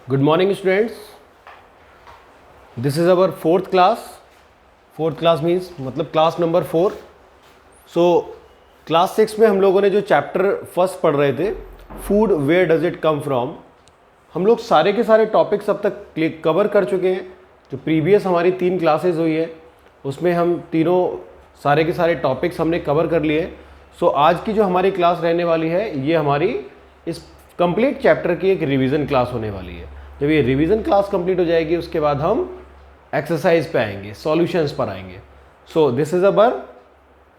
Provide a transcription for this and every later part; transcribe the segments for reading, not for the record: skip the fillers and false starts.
Good morning students. This is our fourth class. Fourth class means मतलब class number 4. So class 6 में हम लोगों ने जो चैप्टर फर्स्ट पढ़ रहे थे food where does it come from, हम लोग सारे के सारे टॉपिक्स अब तक कवर कर चुके हैं. जो प्रीवियस हमारी 3 क्लासेज हुई है उसमें हम तीनों सारे के सारे टॉपिक्स हमने कवर कर लिए. सो आज की जो हमारी क्लास रहने वाली है ये हमारी इस कंप्लीट चैप्टर की एक रिवीजन क्लास होने वाली है. जब ये रिवीजन क्लास कंप्लीट हो जाएगी उसके बाद हम एक्सरसाइज पे आएंगे, सॉल्यूशंस पर आएंगे. So this is our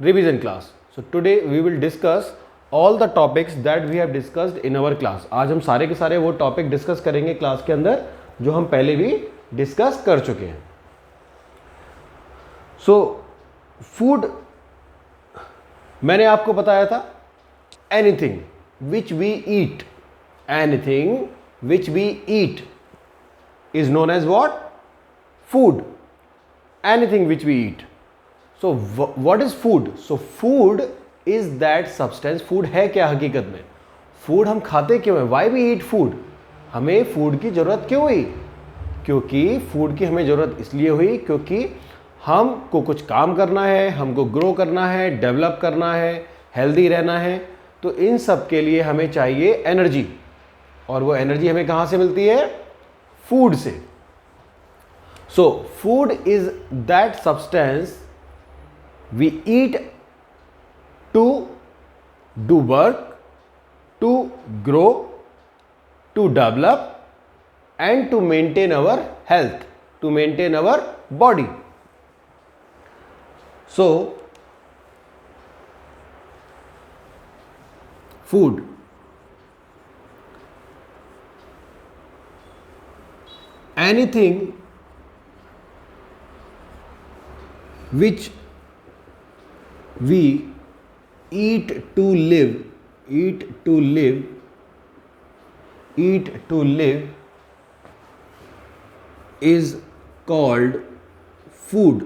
revision class. So today we will discuss all the topics that we have discussed in our class. आज हम सारे के सारे वो टॉपिक डिस्कस करेंगे क्लास के अंदर जो हम पहले भी डिस्कस कर चुके हैं. सो फूड मैंने आपको बताया था anything which we eat, anything which we eat is known as what? Food. Anything which we eat. So what is food? So food is that substance. Food है क्या हकीकत में? Food हम खाते क्यों हैं? Why we eat food? हमें food की ज़रूरत क्यों हुई? क्योंकि food की हमें ज़रूरत इसलिए हुई क्योंकि हमको कुछ काम करना है, हमको ग्रो करना है, डेवलप करना है, हेल्दी रहना है. तो इन सब के लिए हमें चाहिए एनर्जी, और वो एनर्जी हमें कहाँ से मिलती है? फूड से. So food is that substance we eat to do work, to grow, to develop and to maintain our health, to maintain our body. So food anything which we eat to live, eat to live, eat to live is called food,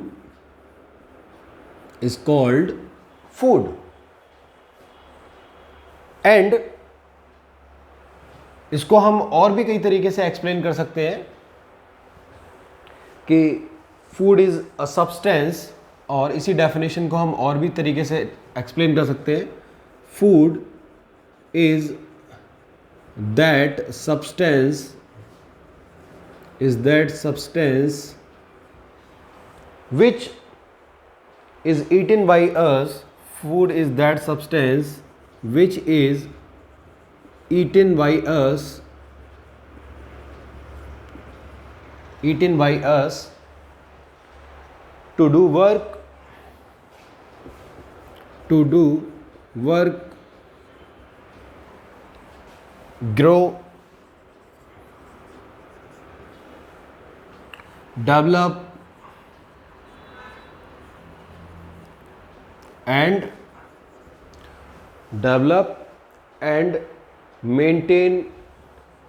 is called food. And इसको हम और भी कई तरीके से explain कर सकते हैं कि फूड इज़ अ सब्सटेंस, और इसी डेफिनेशन को हम और भी तरीके से एक्सप्लेन कर सकते हैं. Food is that substance, is that substance which is eaten by us. Food is that substance which is eaten by us, eaten by us to do work, to do work, grow, develop and maintain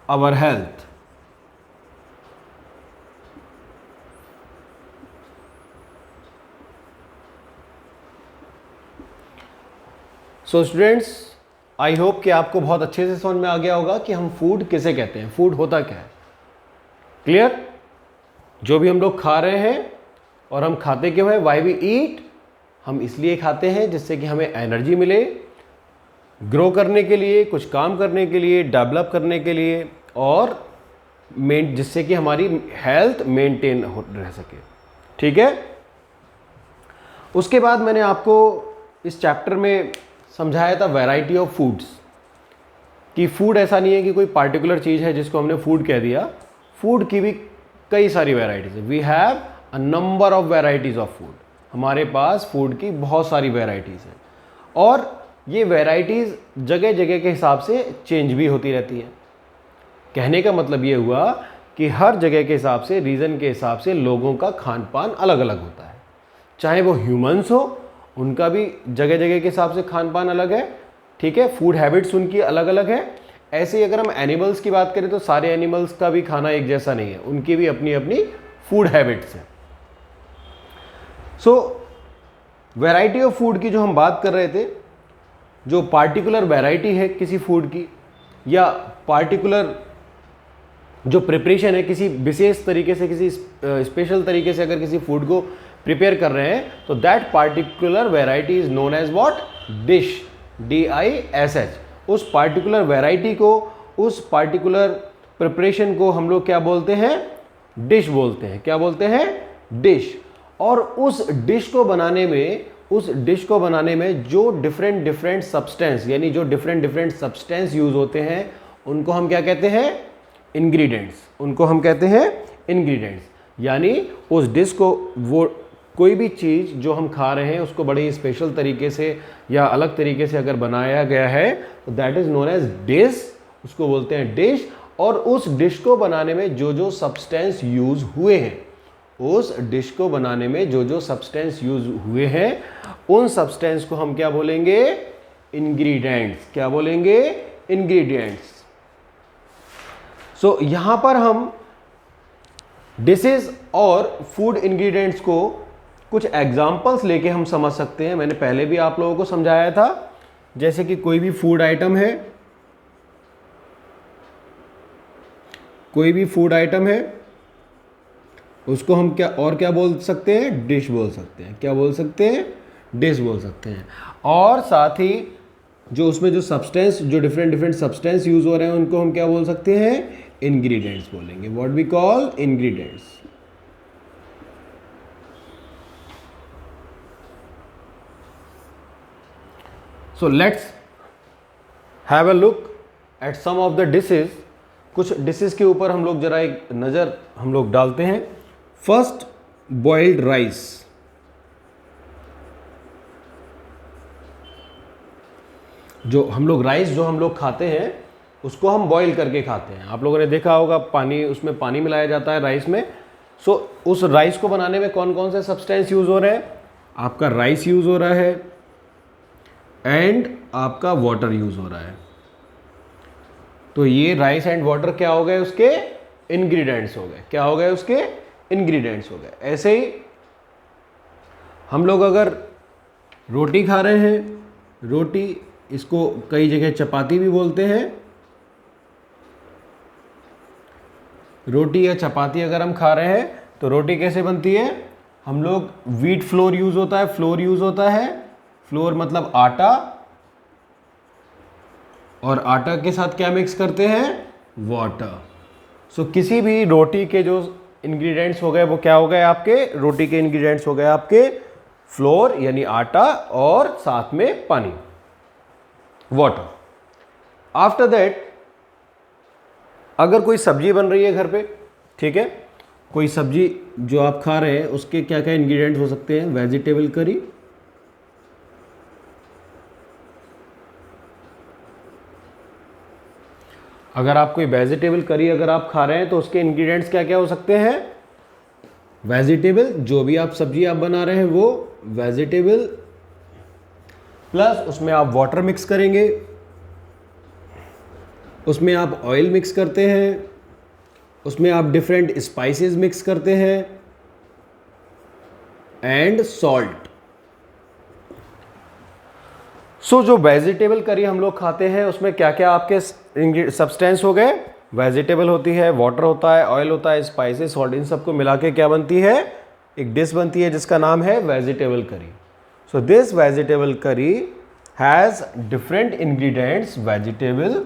our health. So students, I hope कि आपको बहुत अच्छे से समझ में आ गया होगा कि हम फूड किसे कहते हैं, फूड होता क्या है. क्लियर? जो भी हम लोग खा रहे हैं और हम खाते क्यों हैं? Why we eat. हम इसलिए खाते हैं जिससे कि हमें एनर्जी मिले, ग्रो करने के लिए, कुछ काम करने के लिए, डेवलप करने के लिए, और जिससे कि हमारी हेल्थ मेंटेन रह सके. ठीक है? उसके बाद मैंने आपको इस चैप्टर में समझाया था वैरायटी ऑफ फूड्स, कि फूड ऐसा नहीं है कि कोई पार्टिकुलर चीज़ है जिसको हमने फूड कह दिया. फूड की भी कई सारी वैरायटीज है. We have a number of varieties of food. हमारे पास फूड की बहुत सारी वैरायटीज़ हैं, और ये वैरायटीज़ जगह जगह के हिसाब से चेंज भी होती रहती है. कहने का मतलब ये हुआ कि हर जगह के हिसाब से, रीज़न के हिसाब से लोगों का खान पान अलग अलग होता है. चाहे वो ह्यूमंस हो, उनका भी जगह जगह के हिसाब से खान पान अलग है. ठीक है? फूड हैबिट्स उनकी अलग अलग है. ऐसे ही अगर हम एनिमल्स की बात करें तो सारे एनिमल्स का भी खाना एक जैसा नहीं है, उनकी भी अपनी अपनी फूड हैबिट्स हैं. सो वैरायटी ऑफ फूड की जो हम बात कर रहे थे, जो पार्टिकुलर वैरायटी है किसी फूड की या पार्टिकुलर जो प्रिपरेशन है किसी विशेष तरीके से, किसी स्पेशल तरीके से अगर किसी फूड को प्रिपेयर कर रहे हैं तो that particular variety is known as what, dish, DISH। उस पार्टिकुलर वेराइटी को, उस पार्टिकुलर प्रिपरेशन को हम लोग क्या बोलते हैं, डिश बोलते हैं। क्या बोलते हैं, डिश। और उस डिश को बनाने में जो डिफरेंट सब्सटेंस, यानी जो डिफरेंट सब्सटेंस यूज होते हैं उनको हम क्या कहते हैं, इंग्रेडिएंट्स। उनको हम कहते हैं इंग्रेडिएंट्स। यानी उस डिश को, वो कोई भी चीज़ जो हम खा रहे हैं उसको बड़े ही स्पेशल तरीके से या अलग तरीके से अगर बनाया गया है तो that is known as dish, उसको बोलते हैं डिश। और उस डिश को बनाने में जो जो सब्सटेंस यूज हुए हैं, उस डिश को बनाने में जो जो सब्सटेंस यूज हुए हैं उन सब्सटेंस को हम क्या बोलेंगे, इंग्रेडिएंट्स। क्या बोलेंगे, इंग्रेडिएंट्स। सो यहां पर हम डिशेस और फूड इंग्रेडिएंट्स को कुछ एग्जांपल्स लेके हम समझ सकते हैं। मैंने पहले भी आप लोगों को समझाया था, जैसे कि कोई भी फूड आइटम है, कोई भी फूड आइटम है उसको हम क्या बोल सकते हैं, डिश बोल सकते हैं। क्या बोल सकते हैं, डिश बोल सकते हैं। और साथ ही जो उसमें जो सब्सटेंस, जो डिफरेंट सब्सटेंस यूज हो रहे हैं उनको हम क्या बोल सकते हैं, इंग्रेडिएंट्स बोलेंगे। What we call ingredients. So let's have a look at some of the dishes. कुछ डिशेस के ऊपर हम लोग जरा एक नज़र हम लोग डालते हैं। First, boiled rice. जो हम लोग राइस जो हम लोग खाते हैं उसको हम बॉईल करके खाते हैं। आप लोगों ने देखा होगा पानी, उसमें पानी मिलाया जाता है राइस में। सो उस राइस को बनाने में कौन कौन से सब्सटेंस यूज हो रहे हैं, आपका राइस यूज हो रहा है एंड आपका वाटर यूज हो रहा है। तो ये राइस एंड वाटर क्या हो गए, उसके इंग्रेडिएंट्स हो गए। क्या हो गए, उसके इंग्रेडिएंट्स हो गए। ऐसे ही हम लोग अगर रोटी खा रहे हैं, रोटी, इसको कई जगह चपाती भी बोलते हैं। रोटी या चपाती अगर हम खा रहे हैं तो रोटी कैसे बनती है, हम लोग व्हीट फ्लोर यूज होता है, फ्लोर यूज होता है। फ्लोर मतलब आटा, और आटा के साथ क्या मिक्स करते हैं, वाटर। सो किसी भी रोटी के जो इंग्रेडिएंट्स हो गए वो क्या हो गए आपके, रोटी के इंग्रेडिएंट्स हो गए आपके फ्लोर यानी आटा और साथ में पानी, वाटर। आफ्टर दैट अगर कोई सब्जी बन रही है घर पे, ठीक है, कोई सब्जी जो आप खा रहे हैं उसके क्या क्या इंग्रेडिएंट्स हो सकते हैं, वेजिटेबल करी, अगर आप कोई वेजिटेबल करी अगर आप खा रहे हैं तो उसके इंग्रेडिएंट्स क्या क्या हो सकते हैं, वेजिटेबल, जो भी आप सब्जी आप बना रहे हैं वो वेजिटेबल, प्लस उसमें आप वाटर मिक्स करेंगे, उसमें आप ऑयल मिक्स करते हैं, उसमें आप डिफरेंट स्पाइसेस मिक्स करते हैं एंड सॉल्ट। सो जो वेजिटेबल करी हम लोग खाते हैं उसमें क्या क्या आपके सब्सटेंस हो गए, वेजिटेबल होती है, वाटर होता है, ऑयल होता है, स्पाइसेस, सॉल्ट, इन सबको मिला के क्या बनती है, एक डिश बनती है जिसका नाम है vegetable curry. So this vegetable curry has different ingredients, vegetable,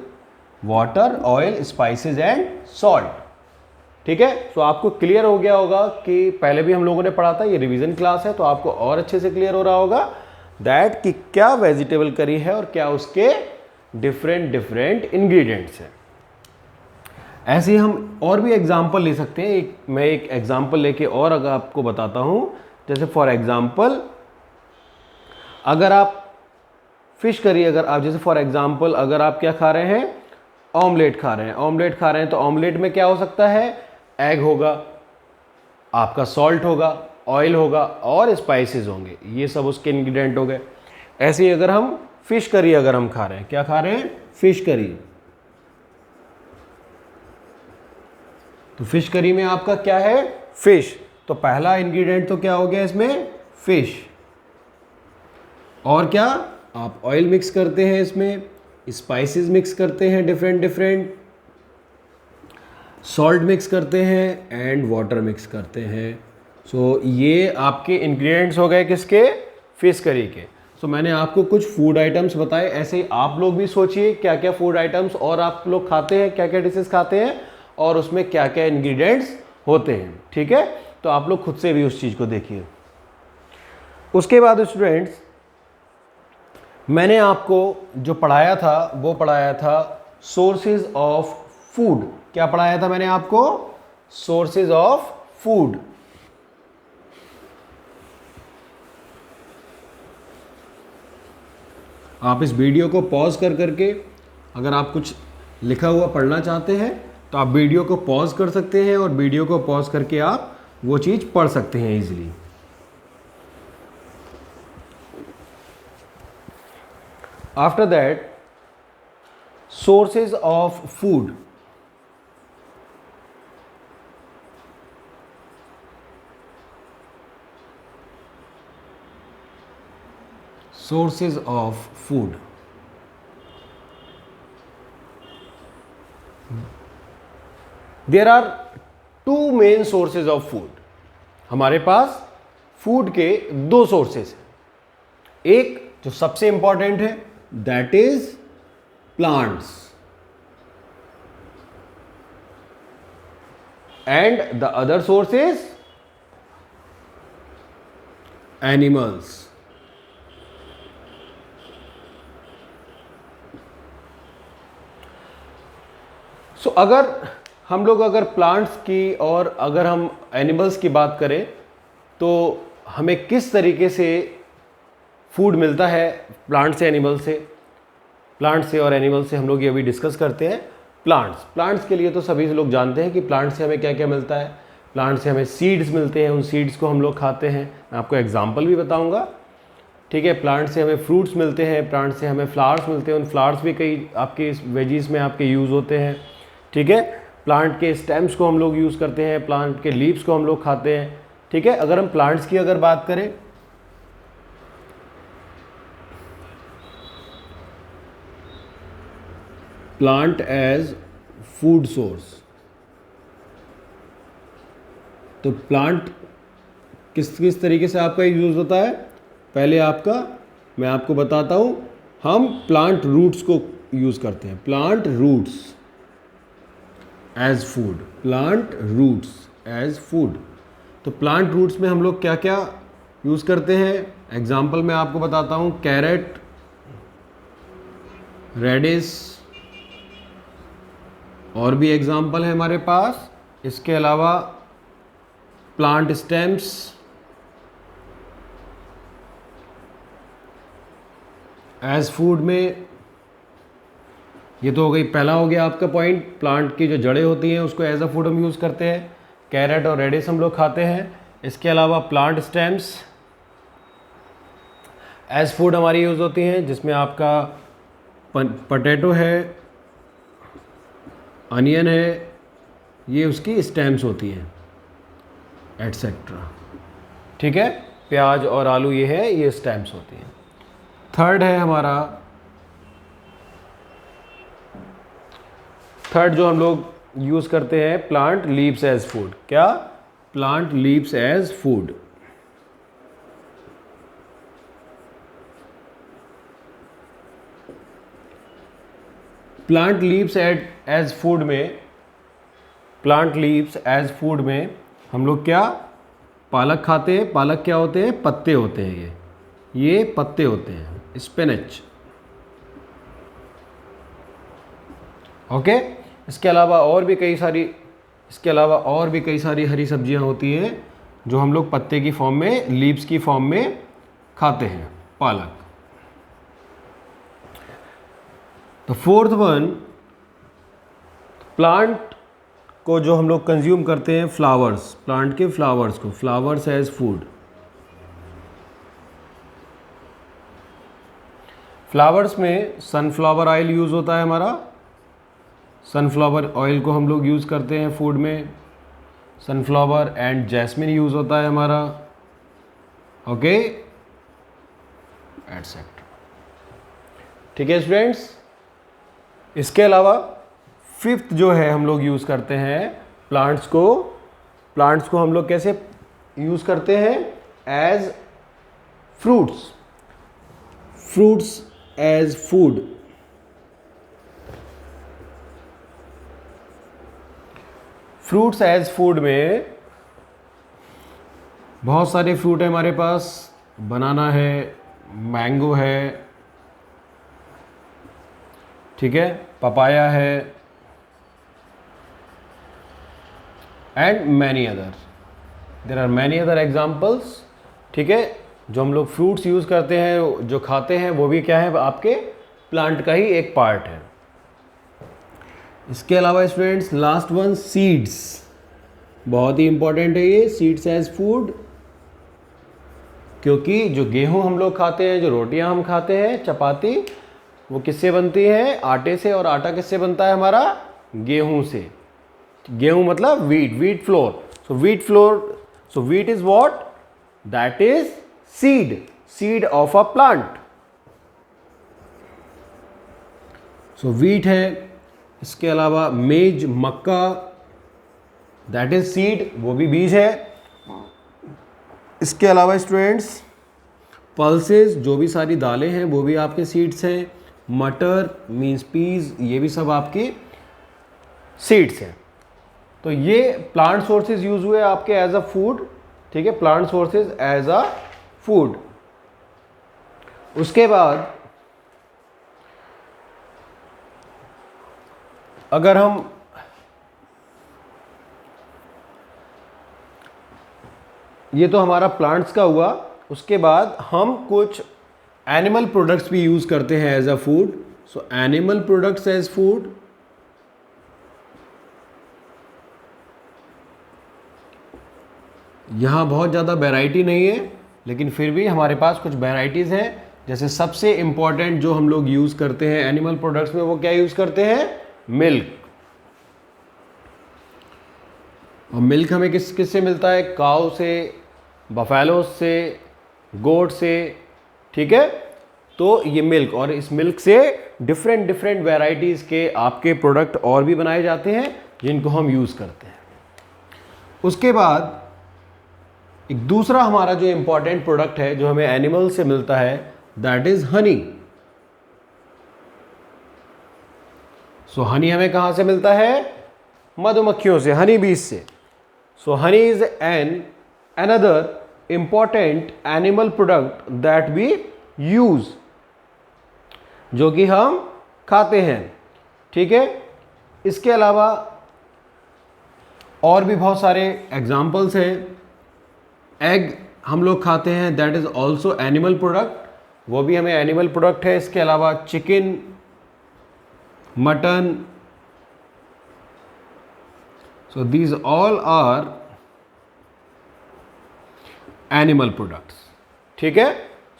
water, oil, spices and salt. ठीक है, तो आपको क्लियर हो गया होगा कि पहले भी हम लोगों ने पढ़ा था, ये रिवीजन क्लास है तो आपको और अच्छे से क्लियर हो रहा होगा दैट कि क्या वेजिटेबल करी है और क्या उसके डिफरेंट इंग्रेडिएंट्स हैं। ऐसे ही हम और भी एग्जांपल ले सकते हैं। मैं एक एग्जांपल लेके और अगर आपको बताता हूं, जैसे फॉर एग्जांपल अगर आप फिश करी, अगर आप जैसे फॉर एग्जांपल अगर आप क्या खा रहे हैं, ऑमलेट खा रहे हैं, ऑमलेट खा रहे हैं तो ऑमलेट में क्या हो सकता है, एग होगा, आपका सॉल्ट होगा, ऑयल होगा और स्पाइसेस होंगे, ये सब उसके इंग्रेडिएंट हो गए। ऐसे ही अगर हम फिश करी अगर हम खा रहे हैं, क्या खा रहे हैं, फिश करी, तो फिश करी में आपका क्या है, फिश, तो पहला इंग्रेडिएंट तो क्या हो गया इसमें, फिश। और क्या, आप ऑयल मिक्स करते हैं, इसमें स्पाइसेस मिक्स करते हैं डिफरेंट। सॉल्ट मिक्स करते हैं एंड वाटर मिक्स करते हैं। सो ये आपके इंग्रेडिएंट्स हो गए किसके, फिश करी के। सो मैंने आपको कुछ फूड आइटम्स बताए, ऐसे ही आप लोग भी सोचिए क्या क्या फूड आइटम्स और आप लोग खाते हैं, क्या क्या डिशेस खाते हैं और उसमें क्या क्या इंग्रेडिएंट्स होते हैं। ठीक है, तो आप लोग खुद से भी उस चीज़ को देखिए। उसके बाद स्टूडेंट्स, मैंने आपको जो पढ़ाया था वो पढ़ाया था सोर्सेज ऑफ फूड। क्या पढ़ाया था मैंने आपको, सोर्सेज ऑफ फूड। आप इस वीडियो को पॉज कर करके अगर आप कुछ लिखा हुआ पढ़ना चाहते हैं तो आप वीडियो को पॉज कर सकते हैं और वीडियो को पॉज करके आप वो चीज़ पढ़ सकते हैं easily. After that, sources of food. Sources of food, there are two main sources of food. हमारे पास फूड के दो सोर्सेज हैं। एक जो सबसे इंपॉर्टेंट है that is plants and the other source is animals. So अगर हम लोग अगर प्लांट्स की और अगर हम एनिमल्स की बात करें तो हमें किस तरीके से फूड मिलता है प्लांट से, एनिमल से, प्लांट से और एनिमल से, हम लोग ये अभी डिस्कस करते हैं। प्लांट्स के लिए तो सभी लोग जानते हैं कि प्लांट से हमें क्या क्या मिलता है। प्लांट से हमें सीड्स मिलते हैं, उन सीड्स को हम लोग खाते हैं। मैं आपको एग्जांपल भी बताऊंगा। ठीक है, प्लांट से हमें फ्रूट्स मिलते हैं, प्लांट से हमें फ्लावर्स मिलते हैं, उन फ्लावर्स भी कई आपके वेजीज में आपके यूज़ होते हैं। ठीक है, प्लांट के स्टेम्स को हम लोग यूज़ करते हैं, प्लांट के लीव्स को हम लोग खाते हैं। ठीक है, अगर हम प्लांट्स की अगर बात करें प्लांट एज फूड सोर्स, तो प्लांट किस किस तरीके से आपका यूज़ होता है। पहले मैं आपको बताता हूँ, हम प्लांट रूट्स को यूज़ करते हैं, plant roots as food, plant roots as food. तो प्लांट रूट्स में हम लोग क्या क्या यूज़ करते हैं, एग्जाम्पल मैं आपको बताता हूँ। कैरेट, रेडिस, और भी एग्जाम्पल है हमारे पास। इसके अलावा प्लांट स्टेम्स, एज फूड में, ये तो हो गई, पहला हो गया आपका पॉइंट, प्लांट की जो जड़ें होती हैं उसको एज अ फूड हम यूज़ करते हैं। कैरेट और रेडिस हम लोग खाते हैं। इसके अलावा प्लांट स्टेम्स एज फूड हमारी यूज़ होती हैं, जिसमें आपका पोटैटो है, अनियन है, ये उसकी स्टेम्स होती हैं, एटसेट्रा। ठीक है, प्याज और आलू ये है, ये स्टेम्स होती हैं। थर्ड है हमारा, थर्ड जो हम लोग यूज़ करते हैं, प्लांट लीव्स एज फूड। क्या, plant leaves as food. Plant leaves as food में, प्लांट लीव्स एज फूड में हम लोग क्या, पालक खाते हैं। पालक क्या होते हैं, पत्ते होते हैं, ये पत्ते होते हैं, स्पिनच। ओके, इसके अलावा और भी कई सारी हरी सब्जियां होती हैं जो हम लोग पत्ते की फॉर्म में, लीव्स की फॉर्म में खाते हैं, पालक। तो फोर्थ वन, प्लांट को जो हम लोग कंज्यूम करते हैं, फ्लावर्स, प्लांट के फ्लावर्स को, फ्लावर्स एज फूड। फ्लावर्स में सनफ्लावर ऑयल यूज़ होता है हमारा, सनफ्लावर ऑयल को हम लोग यूज़ करते हैं फूड में। सनफ्लावर एंड जैस्मिन यूज़ होता है हमारा। Okay, etcetera. ठीक है स्टूडेंट्स, इसके अलावा फिफ्थ जो है हम लोग यूज़ करते हैं प्लांट्स को हम लोग कैसे यूज़ करते हैं? As fruits as food. Fruits as food में बहुत सारे फ्रूट है हमारे पास। बनाना है, मैंगो है, ठीक है, पपाया है, and many other. There are many other examples, ठीक है। जो हम लोग फ्रूट्स यूज़ करते हैं, जो खाते हैं, वो भी क्या है? आपके प्लांट का ही एक पार्ट है। इसके अलावा स्टूडेंट्स लास्ट वन सीड्स, बहुत ही इंपॉर्टेंट है ये, सीड्स एज फूड। क्योंकि जो गेहूं हम लोग खाते हैं, जो रोटियां हम खाते हैं, चपाती, वो किससे बनती है? आटे से। और आटा किससे बनता है हमारा? गेहूं से। गेहूं मतलब wheat floor. So wheat is what? That is seed of a plant. So wheat है। इसके अलावा मेज, मक्का, दैट इज सीड, वो भी बीज है। इसके अलावा स्टूडेंट्स पल्सेस, जो भी सारी दालें हैं वो भी आपके सीड्स हैं। मटर मीन्स पीज, ये भी सब आपकी सीड्स हैं। तो ये प्लांट सोर्सेज यूज हुए आपके एज अ फूड, ठीक है, plant sources as a food. उसके बाद अगर हम ये तो हमारा प्लांट्स का हुआ। उसके बाद हम कुछ एनिमल प्रोडक्ट्स भी यूज करते हैं as a food. So animal products as food, यहाँ बहुत ज़्यादा वैरायटी नहीं है, लेकिन फिर भी हमारे पास कुछ वैरायटीज़ हैं। जैसे सबसे इम्पॉर्टेंट जो हम लोग यूज़ करते हैं एनिमल प्रोडक्ट्स में, वो क्या यूज़ करते हैं? मिल्क। और मिल्क हमें किस से मिलता है? काऊ से, बफेलो से, गोट से, ठीक है। तो ये मिल्क, और इस मिल्क से डिफरेंट वैरायटीज़ के आपके प्रोडक्ट और भी बनाए जाते हैं, जिनको हम यूज़ करते हैं। उसके बाद एक दूसरा हमारा जो इंपॉर्टेंट प्रोडक्ट है जो हमें एनिमल से मिलता है, दैट इज हनी। सो हनी हमें कहां से मिलता है? मधुमक्खियों से, हनी बीज से। So honey is another important animal product that we use, जो कि हम खाते हैं, ठीक है। इसके अलावा और भी बहुत सारे एग्जाम्पल्स हैं। एग हम लोग खाते हैं, that is also animal product, वो भी हमें एनिमल प्रोडक्ट है। इसके अलावा chicken, mutton, so these all are animal products, ठीक है।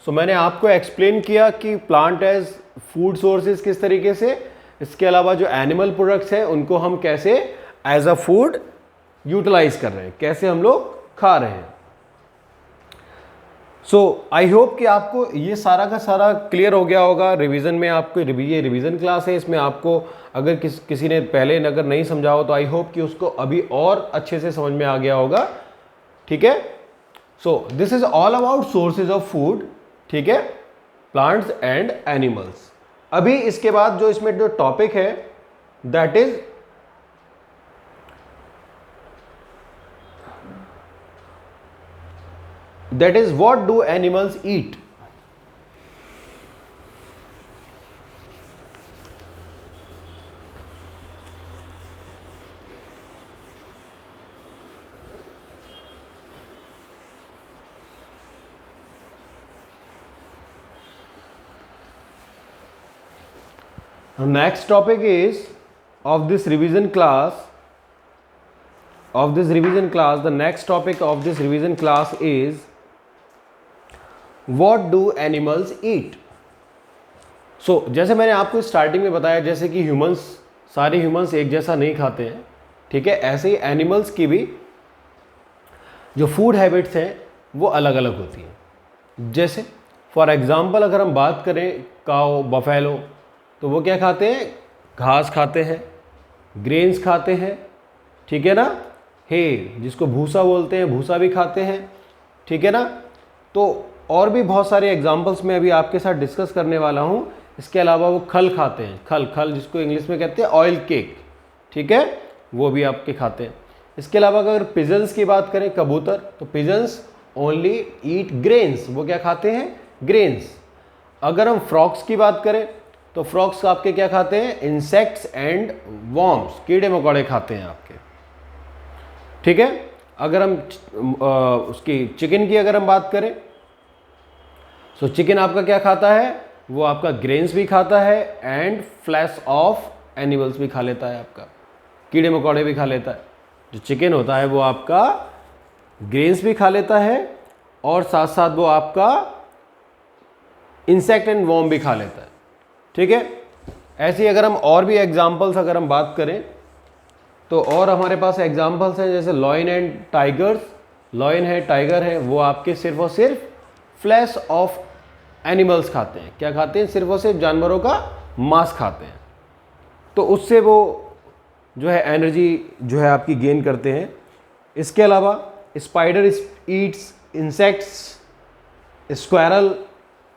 सो मैंने आपको एक्सप्लेन किया कि प्लांट एज फूड सोर्सेज किस तरीके से, इसके अलावा जो एनिमल प्रोडक्ट्स हैं उनको हम कैसे एज अ फूड यूटिलाइज कर रहे हैं, कैसे हम लोग खा रहे हैं। सो आई होप कि आपको ये सारा का सारा क्लियर हो गया होगा। रिवीजन में आपको ये रिवीजन क्लास है, इसमें आपको अगर किसी ने पहले अगर नहीं समझा हो तो आई होप कि उसको अभी और अच्छे से समझ में आ गया होगा, ठीक है। सो this is all about sources of food, ठीक है, प्लांट्स एंड एनिमल्स। अभी इसके बाद जो इसमें जो टॉपिक है that is what do animals eat? The next topic is of this revision class. The next topic of this revision class is what do animals eat? So जैसे मैंने आपको स्टार्टिंग में बताया, जैसे कि सारे ह्यूमंस एक जैसा नहीं खाते हैं, ठीक है, ऐसे ही एनिमल्स की भी जो फूड हैबिट्स हैं वो अलग अलग होती हैं। जैसे फॉर एग्जांपल अगर हम बात करें काऊ, बफेलो, तो वो क्या खाते हैं? घास खाते हैं, ग्रेन्स खाते हैं, ठीक है ना। हे जिसको भूसा बोलते हैं, भूसा भी खाते हैं, ठीक है ना। तो और भी बहुत सारे एग्जाम्पल्स मैं अभी आपके साथ डिस्कस करने वाला हूँ। इसके अलावा वो खल खाते हैं, खल जिसको इंग्लिश में कहते हैं ऑयल केक, ठीक है, वो भी आपके खाते हैं। इसके अलावा अगर पिजन्स की बात करें, कबूतर, तो पिजन्स ओनली ईट ग्रेन्स, वो क्या खाते हैं, ग्रेन्स। अगर हम फ्रॉक्स की बात करें तो फ्रॉक्स आपके क्या खाते हैं, इंसेक्ट्स एंड वॉर्म्स, कीड़े मकोड़े खाते हैं आपके, ठीक है। अगर हम उसकी चिकन की अगर हम बात करें, सो चिकन आपका क्या खाता है, वो आपका ग्रेन्स भी खाता है एंड फ्लैश ऑफ एनिमल्स भी खा लेता है, आपका कीड़े मकोड़े भी खा लेता है। जो चिकन होता है वो आपका ग्रेन्स भी खा लेता है और साथ साथ वो आपका इंसेक्ट एंड वॉर्म भी खा लेता है, ठीक है। ऐसे अगर हम और भी एग्जाम्पल्स अगर हम बात करें तो और हमारे पास एग्जाम्पल्स हैं, जैसे लॉयन एंड टाइगर्स। लॉयन है, टाइगर है, वो आपके सिर्फ और सिर्फ फ्लैश ऑफ एनिमल्स खाते हैं। क्या खाते हैं, सिर्फ और सिर्फ जानवरों का मांस खाते हैं। तो उससे वो जो है एनर्जी जो है आपकी गेन करते हैं। इसके अलावा स्पाइडर ईट्स इंसेक्ट्स, स्क्वायरल,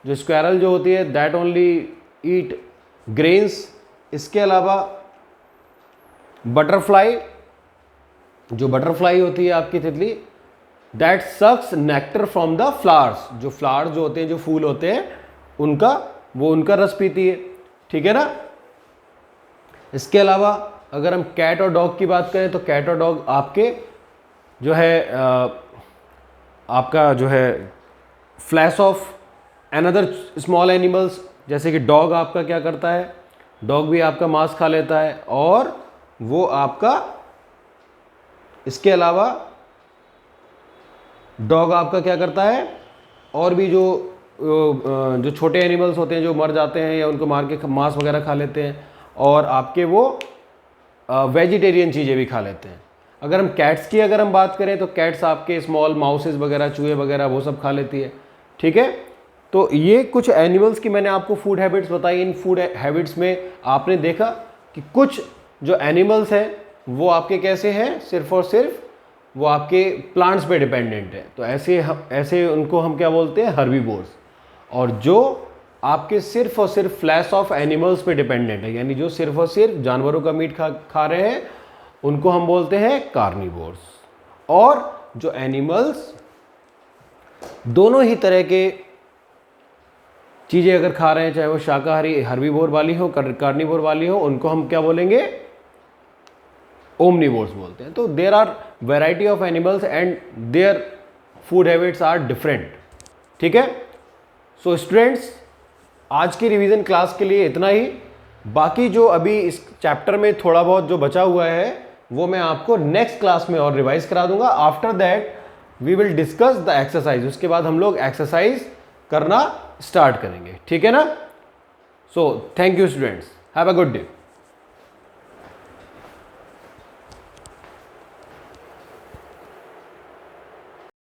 जो स्क्वायरल जो होती है दैट ओनली ईट ग्रेन्स। इसके अलावा बटरफ्लाई, जो बटरफ्लाई होती है आपकी तितली, that sucks nectar from the flowers, जो फ्लावर्स जो होते हैं, जो फूल होते हैं उनका, वो उनका रस पीती है, ठीक है ना। इसके अलावा अगर हम कैट और डॉग की बात करें तो कैट और डॉग आपके जो है आपका जो है flash of another small animals, जैसे कि डॉग आपका क्या करता है, डॉग भी आपका मांस खा लेता है और वो आपका, इसके अलावा डॉग आपका क्या करता है, और भी जो छोटे एनिमल्स होते हैं जो मर जाते हैं या उनको मार के मांस वगैरह खा लेते हैं, और आपके वो वेजिटेरियन चीज़ें भी खा लेते हैं। अगर हम कैट्स की अगर हम बात करें तो कैट्स आपके स्मॉल माउसेस वगैरह, चूहे वगैरह, वो सब खा लेती है, ठीक है। तो ये कुछ एनिमल्स की मैंने आपको फूड हैबिट्स बताई। इन फूड हैबिट्स में आपने देखा कि कुछ जो एनिमल्स हैं वो आपके कैसे हैं, सिर्फ और सिर्फ वो आपके प्लांट्स पे डिपेंडेंट है। तो ऐसे उनको हम क्या बोलते हैं, हर्बीवोर्स। और जो आपके सिर्फ और सिर्फ फ्लैश ऑफ एनिमल्स पे डिपेंडेंट है, यानी जो सिर्फ और सिर्फ जानवरों का मीट खा रहे हैं, उनको हम बोलते हैं कार्निवोर्स। और जो एनिमल्स दोनों ही तरह के चीज़ें अगर खा रहे हैं, चाहे वो शाकाहारी हर्बीवोर वाली हो, कार्निवोर वाली हो, उनको हम क्या बोलेंगे, ओमनिवोर्स बोलते हैं। तो there are variety of animals and their food habits are different, ठीक है। सो स्टूडेंट्स, आज की रिवीजन क्लास के लिए इतना ही। बाकी जो अभी इस चैप्टर में थोड़ा बहुत जो बचा हुआ है वो मैं आपको नेक्स्ट क्लास में और रिवाइज करा दूंगा। After that we will discuss the exercise, उसके बाद हम लोग एक्सरसाइज करना स्टार्ट करेंगे, ठीक है ना। So thank you students, have a good day.